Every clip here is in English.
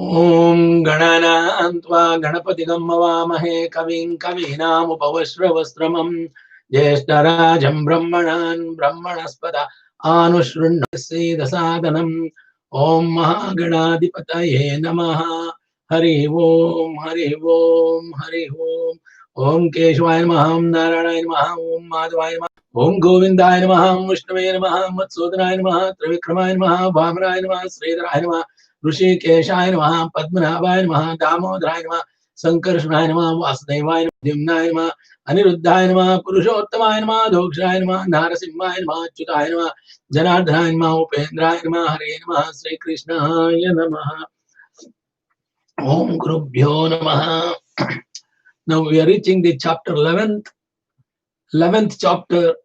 Om Gananantva Ganapatigam Mavamahe Kavin Kavinamupavasravastramam Jeshtarajam Brahmanan Brahmanaspada Anushrunnasi Dasadanam Om Mahaganadipataye Namaha Hari Om Hari Om Hari Om Om Keshwaya Namaha Om Narayana Namaha Om Madhvaya Namaha Om Govindaya Namaha Om Vishnuvaya Namaha Om Matsudranaya Namaha Trivikramaya Namaha Vamanaya Namaha Sridharaya Namaha ऋषिकेशाय नमः पद्मनाभाय नमः दामोदराय नमः संकर्षणाय नमः वासुदेवाय नमः द्युम्नाय नमः अनिरुद्धाय नमः पुरुषोत्तमाय नमः दोक्षाय नमः नारसिंहाय नमः अच्युताय नमः जनार्दनाय नमः उपेन्द्राय नमः हरे नमः श्री कृष्णाय नमः ओम गुरुभ्यो नमः. Now we are reaching the chapter 11th chapter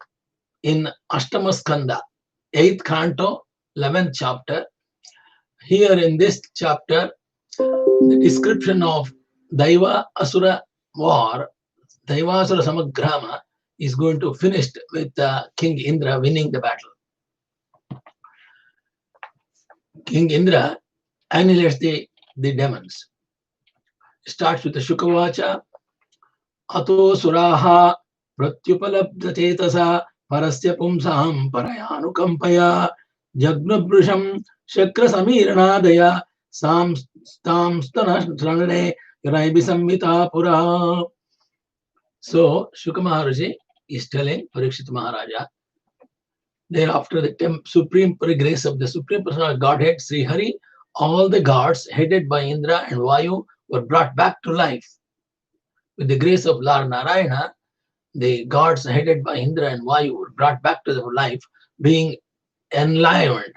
in Ashtama Skanda, 8th canto, 11th chapter. Here in this chapter, the description of Daiva Asura war, Daiva Asura Samagrama, is going to finish with King Indra winning the battle. King Indra annihilates the demons. Starts with the Shukavacha, Ato Suraha Pratyupalabdhatesa Parasya Pumsam Parayanukampaya Jagnabrusham Shakra Samiranadaya Samstanastane Raibisamhita Pura. So Shuka Maharaji is telling Parikshit Maharaja, thereafter the supreme grace of the Supreme Personal Godhead Sri Hari, all the gods headed by Indra and Vayu were brought back to life. With the grace of Lord Narayana, the gods headed by Indra and Vayu were brought back to life, being enlivened.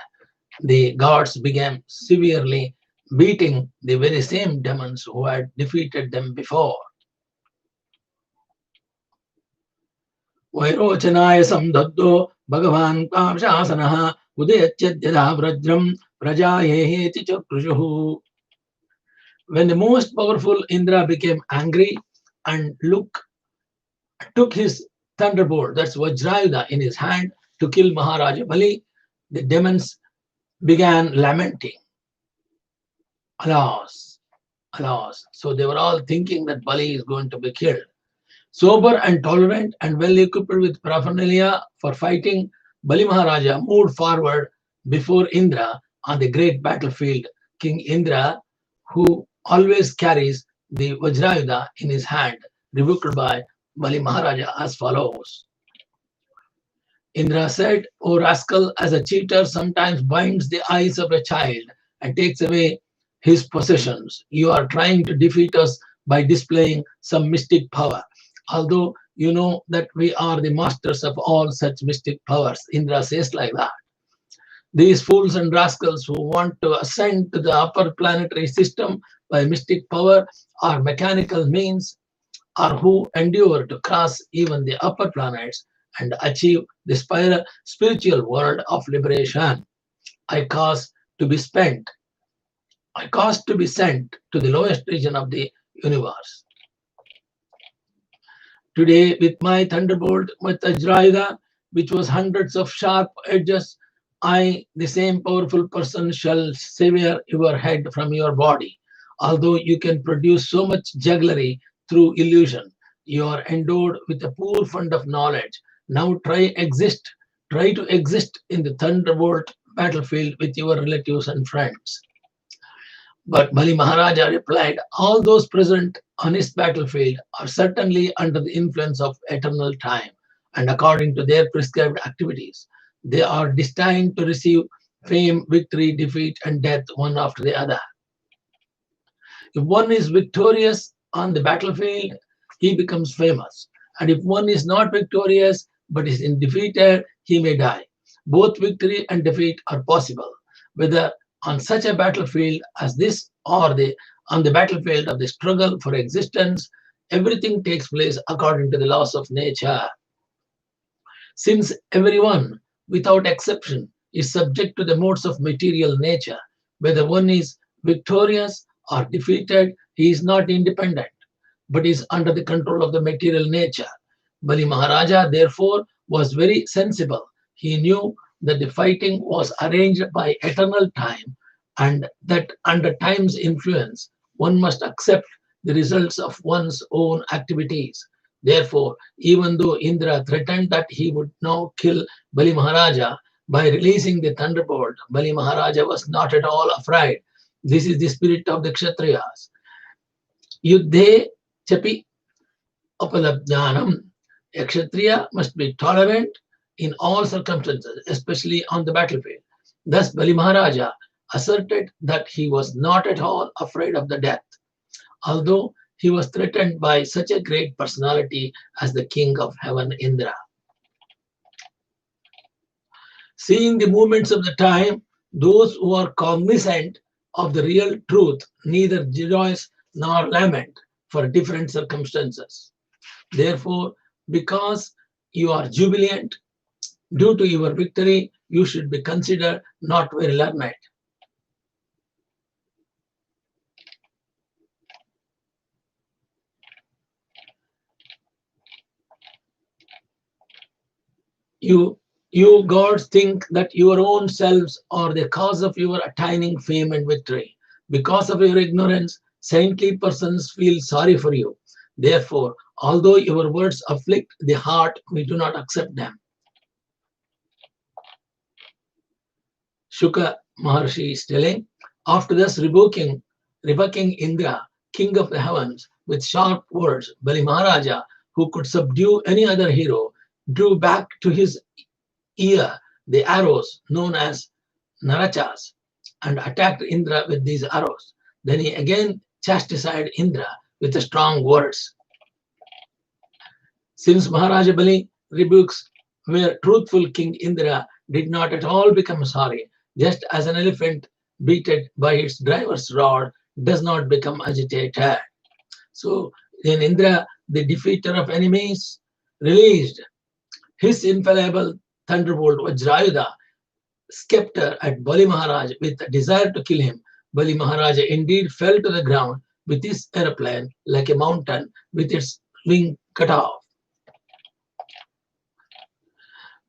The gods began severely beating the very same demons who had defeated them before. Vairochanaya samdaddo Bhagavan Kamshasanaha Udayachyadhyada Vrajram Prajayeheti Chakrushuhu. When the most powerful Indra became angry and took his thunderbolt, that's Vajrayuda, in his hand to kill Maharaja Bali, the demons began lamenting. Alas, alas. So they were all thinking that Bali is going to be killed. Sober and tolerant and well equipped with paraphernalia for fighting, Bali Maharaja moved forward before Indra on the great battlefield. King Indra, who always carries the Vajrayuda in his hand, rebuked by Bali Maharaja as follows. Indra said, "O rascal, as a cheater sometimes binds the eyes of a child and takes away his possessions, you are trying to defeat us by displaying some mystic power. Although you know that we are the masters of all such mystic powers." Indra says like that. These fools and rascals who want to ascend to the upper planetary system by mystic power or mechanical means, or who endure to cross even the upper planets and achieve the spiritual world of liberation, I cause to be sent to the lowest region of the universe. Today, with my thunderbolt, with Vajrayuda, which was hundreds of sharp edges, I, the same powerful person, shall sever your head from your body. Although you can produce so much jugglery through illusion, you are endowed with a poor fund of knowledge. Now try to exist in the thunderbolt battlefield with your relatives and friends. But Bali Maharaja replied, all those present on his battlefield are certainly under the influence of eternal time, and according to their prescribed activities, they are destined to receive fame, victory, defeat, and death one after the other. If one is victorious on the battlefield, he becomes famous. And if one is not victorious but is defeated, he may die. Both victory and defeat are possible, whether on such a battlefield as this or on the battlefield of the struggle for existence. Everything takes place according to the laws of nature. Since everyone, without exception, is subject to the modes of material nature, whether one is victorious or defeated, he is not independent, but is under the control of the material nature. Bali Maharaja, therefore, was very sensible. He knew that the fighting was arranged by eternal time and that under time's influence, one must accept the results of one's own activities. Therefore, even though Indra threatened that he would now kill Bali Maharaja by releasing the thunderbolt, Bali Maharaja was not at all afraid. This is the spirit of the Kshatriyas. Yuddhe chapi apalabdhanam. A Kshatriya must be tolerant in all circumstances, especially on the battlefield. Thus, Bali Maharaja asserted that he was not at all afraid of the death, although he was threatened by such a great personality as the king of heaven, Indra. Seeing the movements of the time, those who are cognizant of the real truth neither rejoice nor lament for different circumstances. Therefore, because you are jubilant due to your victory, you should be considered not very learned. You gods think that your own selves are the cause of your attaining fame and victory. Because of your ignorance, saintly persons feel sorry for you. Therefore, although your words afflict the heart, we do not accept them. Shuka Maharshi is telling, after thus rebuking Indra, king of the heavens, with sharp words, Bali Maharaja, who could subdue any other hero, drew back to his ear the arrows known as Narachas and attacked Indra with these arrows. Then he again chastised Indra with the strong words. Since Maharaja Bali rebukes were truthful, King Indra did not at all become sorry, just as an elephant beaten by its driver's rod does not become agitated. So then Indra, the defeater of enemies, released his infallible thunderbolt Vajrayuda scepter at Bali Maharaj with a desire to kill him. Bali Maharaja indeed fell to the ground with his aeroplane like a mountain with its wing cut off.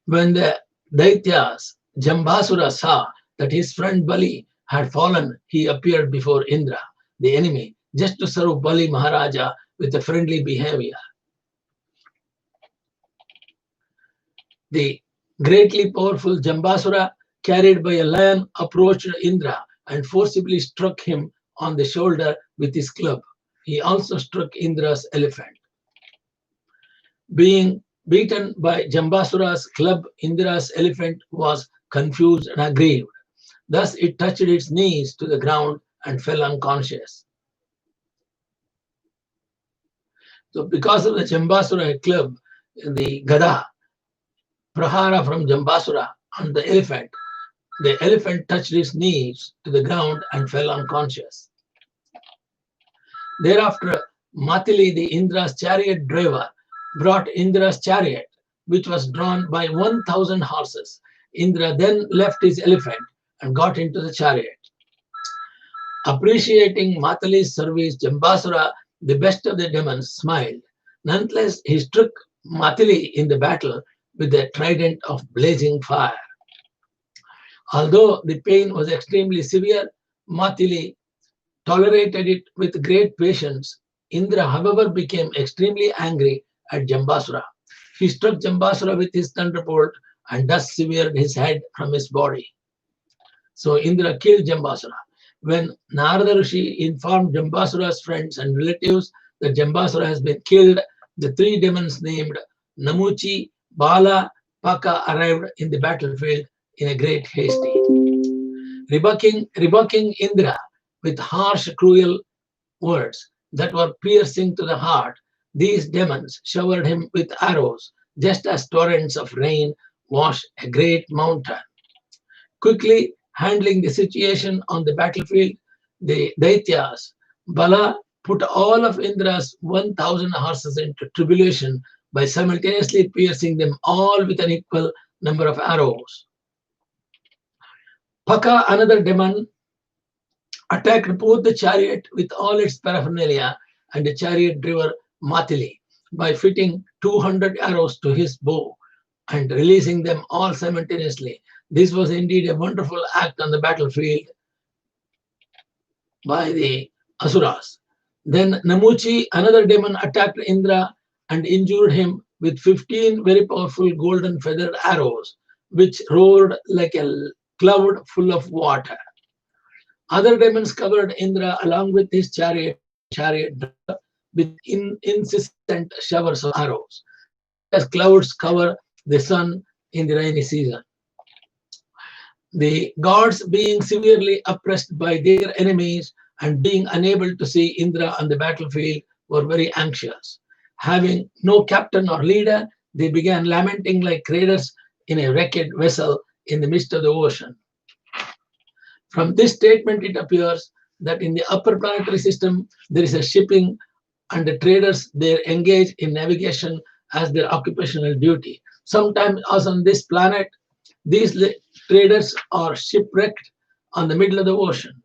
When the Daithyas, Jambasura saw that his friend Bali had fallen, he appeared before Indra, the enemy, just to serve Bali Maharaja with a friendly behavior. The greatly powerful Jambasura, carried by a lion, approached Indra and forcibly struck him on the shoulder with his club. He also struck Indra's elephant. Being beaten by Jambasura's club, Indra's elephant was confused and aggrieved. Thus it touched its knees to the ground and fell unconscious. So because of the Jambasura club, the Gada, Prahara from Jambasura on the elephant touched his knees to the ground and fell unconscious. Thereafter, Matili, the Indra's chariot driver, brought Indra's chariot, which was drawn by 1,000 horses. Indra then left his elephant and got into the chariot. Appreciating Matili's service, Jambasura, the best of the demons, smiled. Nonetheless, he struck Matili in the battle with a trident of blazing fire. Although the pain was extremely severe, Matili tolerated it with great patience. Indra, however, became extremely angry at Jambasura. He struck Jambasura with his thunderbolt and thus severed his head from his body. So Indra killed Jambasura. When Narada Rishi informed Jambasura's friends and relatives that Jambasura has been killed, the three demons named Namuchi, Bala, Paka arrived in the battlefield in a great haste. Rebuking Indra with harsh, cruel words that were piercing to the heart, these demons showered him with arrows, just as torrents of rain wash a great mountain. Quickly handling the situation on the battlefield, the Daithyas, Bala put all of Indra's 1,000 horses into tribulation by simultaneously piercing them all with an equal number of arrows. Paka, another demon, attacked both the chariot with all its paraphernalia and the chariot driver Matili by fitting 200 arrows to his bow and releasing them all simultaneously. This was indeed a wonderful act on the battlefield. by the Asuras. Then Namuchi, another demon, attacked Indra and injured him with 15 very powerful golden feathered arrows, which roared like a cloud full of water. Other demons covered Indra along with his chariot driver with incessant showers of arrows, just as clouds cover the sun in the rainy season. The gods, being severely oppressed by their enemies and being unable to see Indra on the battlefield, were very anxious. Having no captain or leader, they began lamenting like traders in a wrecked vessel in the midst of the ocean. From this statement, it appears that in the upper planetary system, there is a shipping, and the traders there engage in navigation as their occupational duty. Sometimes, as on this planet, these traders are shipwrecked on the middle of the ocean.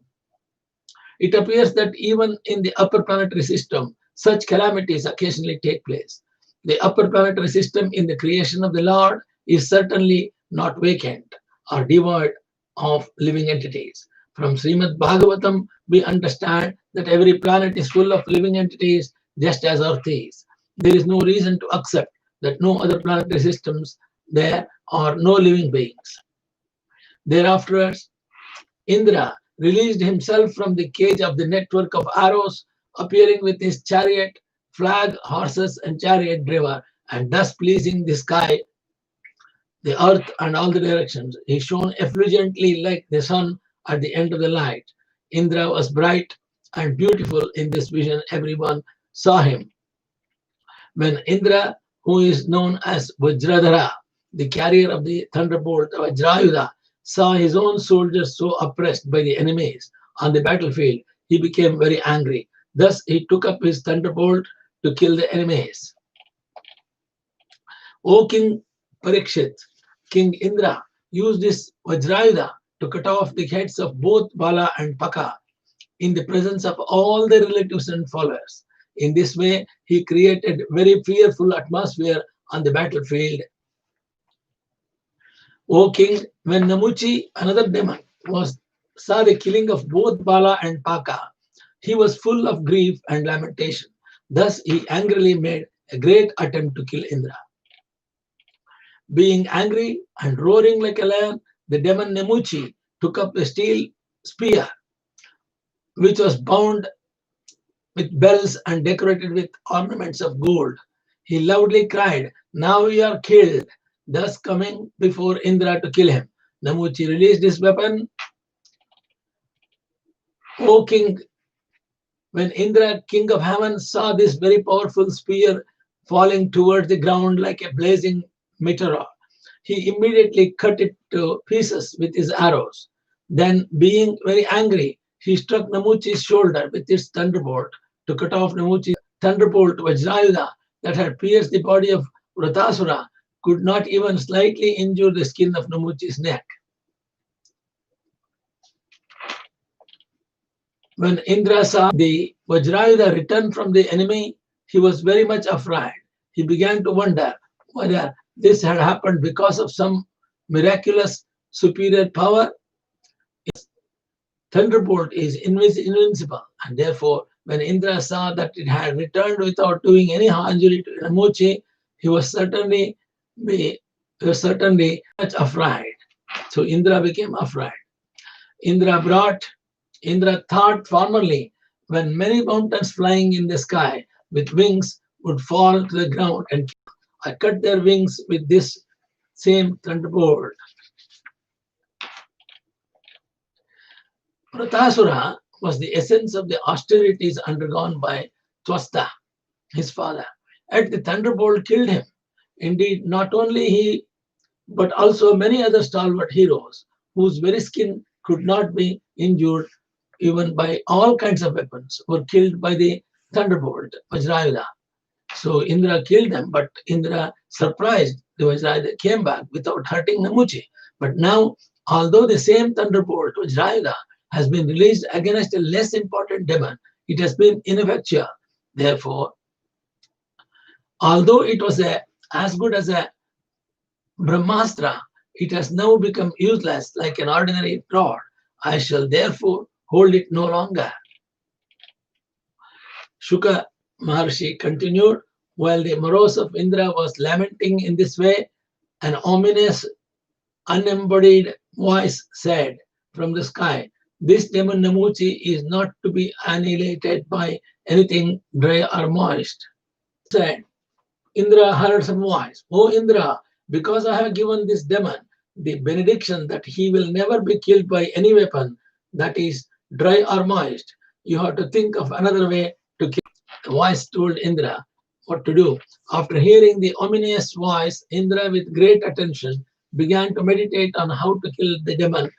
It appears that even in the upper planetary system, such calamities occasionally take place. The upper planetary system in the creation of the Lord is certainly not vacant or devoid of living entities. From Srimad Bhagavatam, we understand that every planet is full of living entities just as Earth is. There is no reason to accept that no other planetary systems there are no living beings. Thereafter, Indra released himself from the cage of the network of arrows, appearing with his chariot, flag, horses, and chariot driver, and thus pleasing the sky, the earth, and all the directions. He shone effulgently like the sun at the end of the light. Indra was bright and beautiful in this vision. Everyone saw him. When Indra, who is known as Vajradhara, the carrier of the thunderbolt Vajrayudha, saw his own soldiers so oppressed by the enemies on the battlefield, he became very angry. Thus, he took up his thunderbolt to kill the enemies. O King Parikshit, King Indra used his Vajrayudha to cut off the heads of both Bala and Paka in the presence of all their relatives and followers. In this way, he created very fearful atmosphere on the battlefield. O king, when Namuchi, another demon, saw the killing of both Bala and Paka, he was full of grief and lamentation. Thus, he angrily made a great attempt to kill Indra. Being angry and roaring like a lion, the demon Namuchi took up a steel spear, which was bound with bells and decorated with ornaments of gold. He loudly cried, "Now you are killed," thus coming before Indra to kill him. Namuchi released his weapon. O king, when Indra, king of heaven, saw this very powerful spear falling towards the ground like a blazing meteor, he immediately cut it to pieces with his arrows. Then, being very angry, he struck Namuchi's shoulder with his thunderbolt to cut off Namuchi's thunderbolt. Vajrayudha that had pierced the body of Vratasura could not even slightly injure the skin of Namuchi's neck. When Indra saw the Vajrayudha return from the enemy, he was very much afraid. He began to wonder whether this had happened because of some miraculous superior power. Thunderbolt is invincible, and therefore, when Indra saw that it had returned without doing any injury to Namuchi, he was certainly much afraid. So Indra became afraid. Indra thought formerly, when many mountains flying in the sky with wings would fall to the ground, and I cut their wings with this same thunderbolt. Vratasura was the essence of the austerities undergone by Twasta, his father. Yet the thunderbolt killed him. Indeed, not only he, but also many other stalwart heroes, whose very skin could not be injured even by all kinds of weapons, were killed by the thunderbolt, Vajrayudha. So Indra killed them, but Indra, surprised, the Vajrayudha came back without hurting Namuchi. But now, although the same thunderbolt, Vajrayudha, has been released against a less important demon, it has been ineffectual. Therefore, although it was as good as a Brahmastra, it has now become useless like an ordinary rod. I shall therefore hold it no longer. Shuka Maharshi continued, while the morose of Indra was lamenting in this way, an ominous, unembodied voice said from the sky, "This demon Namuchi is not to be annihilated by anything dry or moist." Said, Indra heard some voice, "O Indra, because I have given this demon the benediction that he will never be killed by any weapon that is dry or moist, you have to think of another way to kill." The voice told Indra what to do. After hearing the ominous voice, Indra, with great attention, began to meditate on how to kill the demon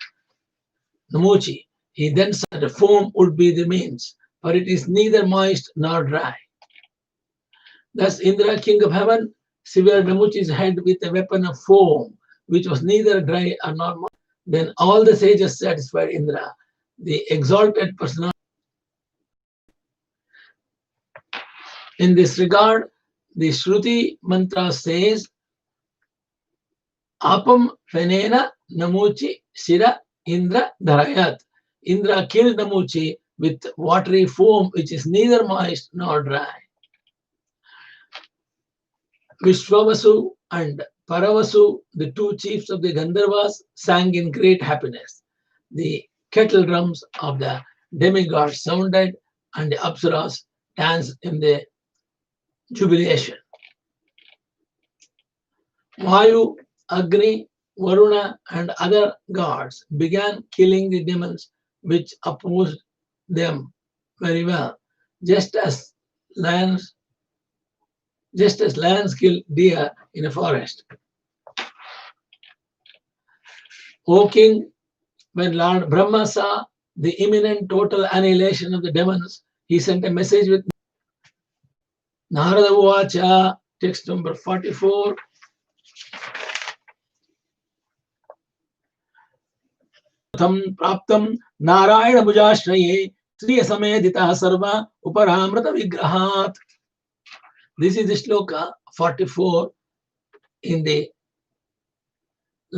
Namuchi. He then said, "Foam would be the means, for it is neither moist nor dry." Thus Indra, king of heaven, severed Namuchi's head with a weapon of foam, which was neither dry nor moist. Then all the sages satisfied Indra, the exalted personality. In this regard, the Shruti mantra says, "Apam fenena Namuchi shira Indra dharayat." Indra killed Namuchi with watery foam, which is neither moist nor dry. Vishwavasu and Paravasu, the two chiefs of the Gandharvas, sang in great happiness. The kettle drums of the demigods sounded, and the Apsaras danced in the jubilation. Vayu, Agni, Varuna, and other gods began killing the demons which opposed them very well, just as lions kill deer in a forest. O king, when Lord Brahma saw the imminent total annihilation of the demons, he sent a message with Narada Uvacha, text number 44. Praptam Narayana Bhujashraye Sriya Samedita Sarva Uparamrita Vigrahat. This is the shloka 44 in the